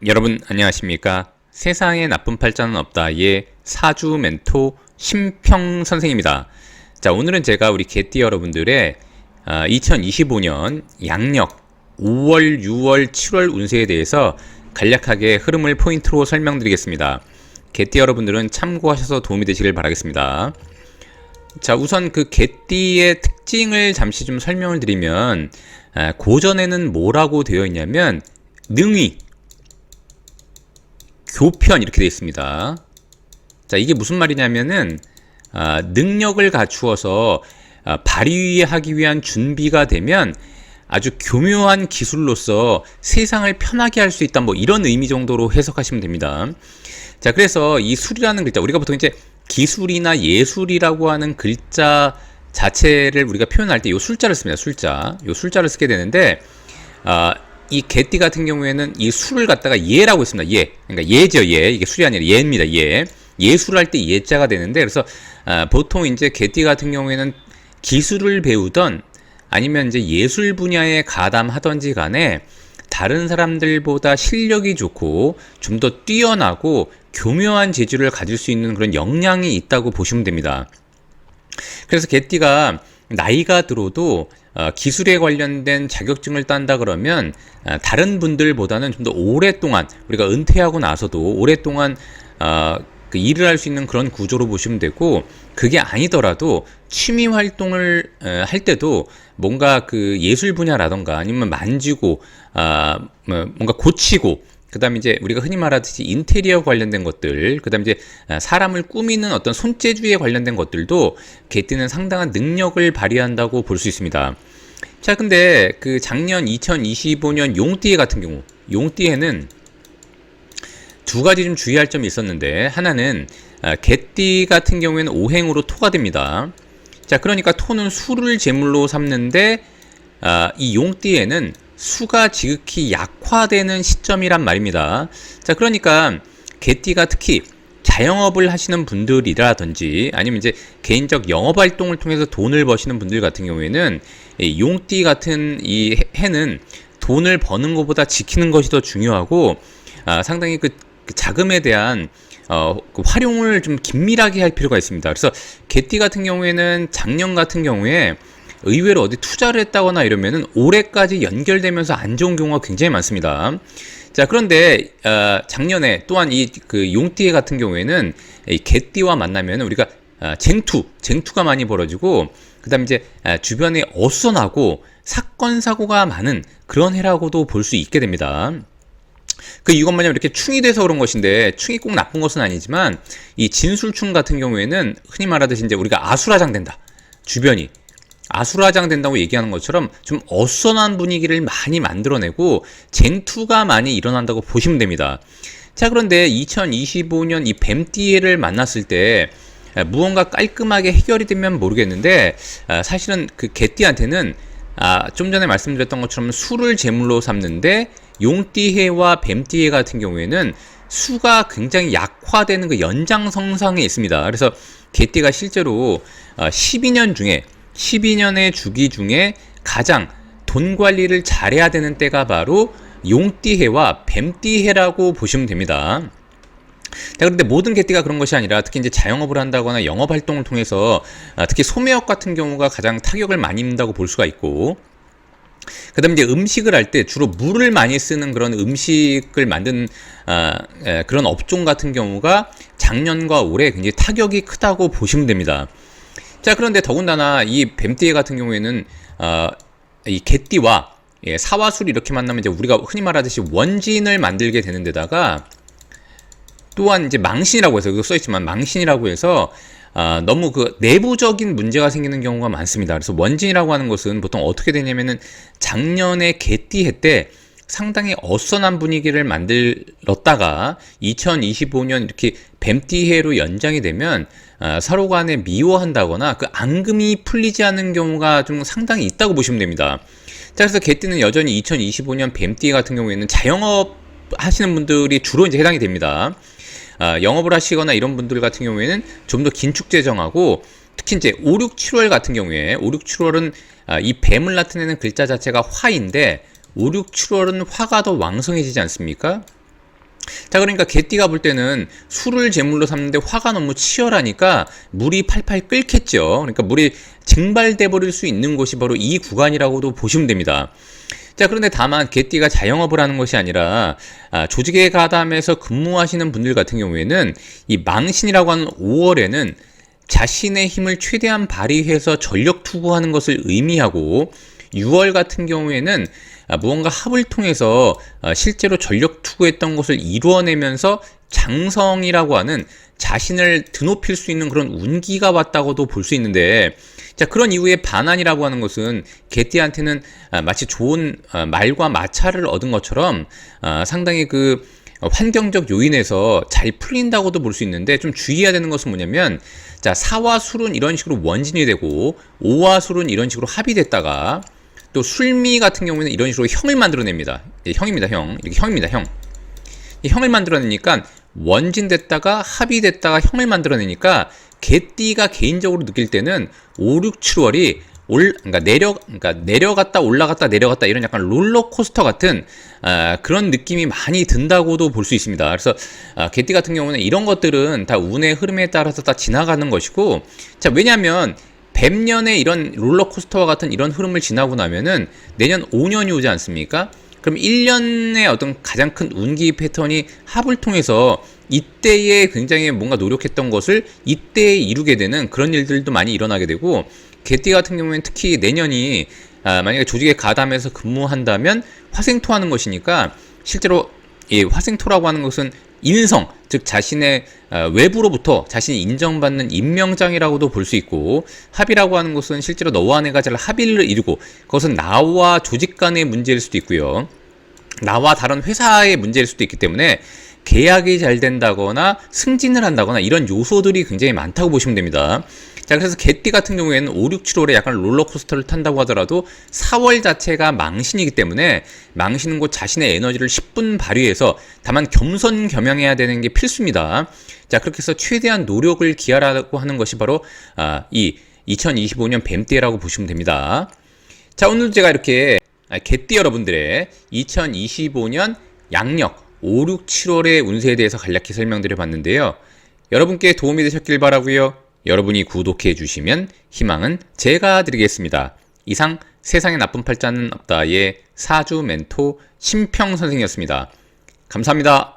여러분 안녕하십니까? 세상에 나쁜 팔자는 없다의 사주 멘토 심평 선생입니다. 자, 오늘은 제가 우리 개띠 여러분들의 2025년 양력 5월, 6월, 7월 운세에 대해서 간략하게 흐름을 포인트로 설명드리겠습니다. 개띠 여러분들은 참고하셔서 도움이 되시길 바라겠습니다. 자, 우선 그 개띠의 특징을 잠시 좀 설명을 드리면 고전에는 뭐라고 되어 있냐면 능위, 교편 이렇게 되어 있습니다. 자, 이게 무슨 말이냐면은 능력을 갖추어서 발휘하기 위한 준비가 되면 아주 교묘한 기술로서 세상을 편하게 할 수 있다, 뭐 이런 의미 정도로 해석하시면 됩니다. 자, 그래서 이 술이라는 글자, 우리가 보통 이제 기술이나 예술이라고 하는 글자 자체를 우리가 표현할 때 이 술자를 씁니다. 술자, 이 술자를 쓰게 되는데 이 개띠 같은 경우에는 이 술을 갖다가 예라고 했습니다. 예. 그러니까 예죠, 예. 이게 술이 아니라 예입니다. 예. 예술을 할 때 예자가 되는데, 그래서 보통 이제 개띠 같은 경우에는 기술을 배우던 아니면 이제 예술 분야에 가담하던지 간에 다른 사람들보다 실력이 좋고 좀 더 뛰어나고 교묘한 재주를 가질 수 있는 그런 역량이 있다고 보시면 됩니다. 그래서 개띠가 나이가 들어도 기술에 관련된 자격증을 딴다 그러면 다른 분들보다는 좀 더 오랫동안, 우리가 은퇴하고 나서도 오랫동안 그 일을 할 수 있는 그런 구조로 보시면 되고, 그게 아니더라도 취미 활동을 할 때도 뭔가 그 예술 분야라던가 아니면 만지고 뭔가 고치고, 그 다음에 이제 우리가 흔히 말하듯이 인테리어 관련된 것들, 그 다음에 이제 사람을 꾸미는 어떤 손재주에 관련된 것들도 개띠는 상당한 능력을 발휘한다고 볼 수 있습니다. 자, 근데 그 작년 2025년 용띠해 같은 경우, 용띠해는 두 가지 좀 주의할 점이 있었는데, 하나는 개띠 같은 경우에는 오행으로 토가 됩니다. 자, 그러니까 토는 수를 제물로 삼는데 이 용띠에는 수가 지극히 약화되는 시점이란 말입니다. 자, 그러니까 개띠가 특히 자영업을 하시는 분들이라든지 아니면 이제 개인적 영업 활동을 통해서 돈을 버시는 분들 같은 경우에는 이 용띠 같은 이 해는 돈을 버는 것보다 지키는 것이 더 중요하고 상당히 그 자금에 대한 그 활용을 좀 긴밀하게 할 필요가 있습니다. 그래서 개띠 같은 경우에는 작년 같은 경우에 의외로 어디 투자를 했다거나 이러면은 올해까지 연결되면서 안 좋은 경우가 굉장히 많습니다. 자, 그런데 작년에 또한 이 그 용띠해 같은 경우에는 이 개띠와 만나면 우리가 쟁투가 많이 벌어지고, 그다음에 이제 주변에 어수선하고 사건 사고가 많은 그런 해라고도 볼 수 있게 됩니다. 이것만요 이렇게 충이 돼서 그런 것인데, 충이 꼭 나쁜 것은 아니지만 이 진술충 같은 경우에는 흔히 말하듯이 이제 우리가 아수라장된다, 주변이 아수라장된다고 얘기하는 것처럼 좀 어수선한 분위기를 많이 만들어내고 쟁투가 많이 일어난다고 보시면 됩니다. 자, 그런데 2025년 이 뱀띠해를 만났을 때 무언가 깔끔하게 해결이 되면 모르겠는데, 사실은 그 개띠한테는 좀 전에 말씀드렸던 것처럼 수를 제물로 삼는데, 용띠해와 뱀띠해 같은 경우에는 수가 굉장히 약화되는 그 연장성상에 있습니다. 그래서 개띠가 실제로 12년의 주기 중에 가장 돈 관리를 잘해야 되는 때가 바로 용띠해와 뱀띠해라고 보시면 됩니다. 자, 그런데 모든 개띠가 그런 것이 아니라 특히 이제 자영업을 한다거나 영업 활동을 통해서 특히 소매업 같은 경우가 가장 타격을 많이 입는다고 볼 수가 있고, 그 다음에 이제 음식을 할 때 주로 물을 많이 쓰는 그런 음식을 만든 그런 업종 같은 경우가 작년과 올해 굉장히 타격이 크다고 보시면 됩니다. 자, 그런데 더군다나 이 뱀띠해 같은 경우에는 이 개띠와 사화술이 이렇게 만나면 이제 우리가 흔히 말하듯이 원진을 만들게 되는 데다가, 또한 이제 망신이라고 해서, 이거 써있지만 망신이라고 해서 너무 그 내부적인 문제가 생기는 경우가 많습니다. 그래서 원진이라고 하는 것은 보통 어떻게 되냐면은 작년에 개띠해 때 상당히 어수선한 분위기를 만들었다가 2025년 이렇게 뱀띠해로 연장이 되면 서로 간에 미워한다거나 그 앙금이 풀리지 않는 경우가 좀 상당히 있다고 보시면 됩니다. 자, 그래서 개띠는 여전히 2025년 뱀띠해 같은 경우에는 자영업 하시는 분들이 주로 이제 해당이 됩니다. 영업을 하시거나 이런 분들 같은 경우에는 좀 더 긴축 재정하고, 특히 이제 5, 6, 7월 같은 경우에 5, 6, 7월은 이 뱀을 나타내는 글자 자체가 화인데 5, 6, 7월은 화가 더 왕성해지지 않습니까? 자, 그러니까 개띠가 볼 때는 술을 제물로 삼는데 화가 너무 치열하니까 물이 팔팔 끓겠죠. 그러니까 물이 증발돼 버릴 수 있는 곳이 바로 이 구간이라고도 보시면 됩니다. 자, 그런데 다만 개띠가 자영업을 하는 것이 아니라 조직에 가담해서 근무하시는 분들 같은 경우에는 이 망신이라고 하는 5월에는 자신의 힘을 최대한 발휘해서 전력 투구하는 것을 의미하고, 6월 같은 경우에는 무언가 합을 통해서 실제로 전력 투구했던 것을 이루어내면서 장성이라고 하는 자신을 드높일 수 있는 그런 운기가 왔다고도 볼 수 있는데, 자, 그런 이후에 반환이라고 하는 것은 개띠한테는 마치 좋은 말과 마찰을 얻은 것처럼 상당히 그 환경적 요인에서 잘 풀린다고도 볼 수 있는데, 좀 주의해야 되는 것은 뭐냐면, 자, 사와 술은 이런 식으로 원진이 되고 오와 술은 이런 식으로 합이 됐다가, 또 술미 같은 경우에는 이런 식으로 형을 만들어냅니다. 형입니다, 형. 이렇게 형입니다, 형. 이 형을 만들어내니까 원진 됐다가 합이 됐다가 형을 만들어내니까 개띠가 개인적으로 느낄 때는 5, 6, 7월이 그러니까 내려갔다 올라갔다 내려갔다 이런 약간 롤러코스터 같은 그런 느낌이 많이 든다고도 볼 수 있습니다. 그래서 개띠 같은 경우는 이런 것들은 다 운의 흐름에 따라서 다 지나가는 것이고, 자, 왜냐하면 뱀년의 이런 롤러코스터와 같은 이런 흐름을 지나고 나면은 내년 5년이 오지 않습니까? 그럼 1년의 어떤 가장 큰 운기 패턴이 합을 통해서 이때에 굉장히 뭔가 노력했던 것을 이때에 이루게 되는 그런 일들도 많이 일어나게 되고, 개띠 같은 경우에는 특히 내년이 만약에 조직에 가담해서 근무한다면 화생토하는 것이니까, 실제로 이 화생토라고 하는 것은 인성, 즉 자신의 외부로부터 자신이 인정받는 임명장이라고도 볼 수 있고, 합이라고 하는 것은 실제로 너와 내가 잘 합의를 이루고, 그것은 나와 조직 간의 문제일 수도 있고요, 나와 다른 회사의 문제일 수도 있기 때문에 계약이 잘 된다거나 승진을 한다거나 이런 요소들이 굉장히 많다고 보시면 됩니다. 자, 그래서 개띠 같은 경우에는 5, 6, 7월에 약간 롤러코스터를 탄다고 하더라도 4월 자체가 망신이기 때문에 망신은 곧 자신의 에너지를 10분 발휘해서 다만 겸손겸양해야 되는 게 필수입니다. 자, 그렇게 해서 최대한 노력을 기하라고 하는 것이 바로 이 2025년 뱀띠라고 보시면 됩니다. 자, 오늘 제가 이렇게 개띠 여러분들의 2025년 양력 5, 6, 7월의 운세에 대해서 간략히 설명드려 봤는데요. 여러분께 도움이 되셨길 바라고요. 여러분이 구독해 주시면 희망은 제가 드리겠습니다. 이상 세상에 나쁜 팔자는 없다의 사주 멘토 심평 선생이었습니다. 감사합니다.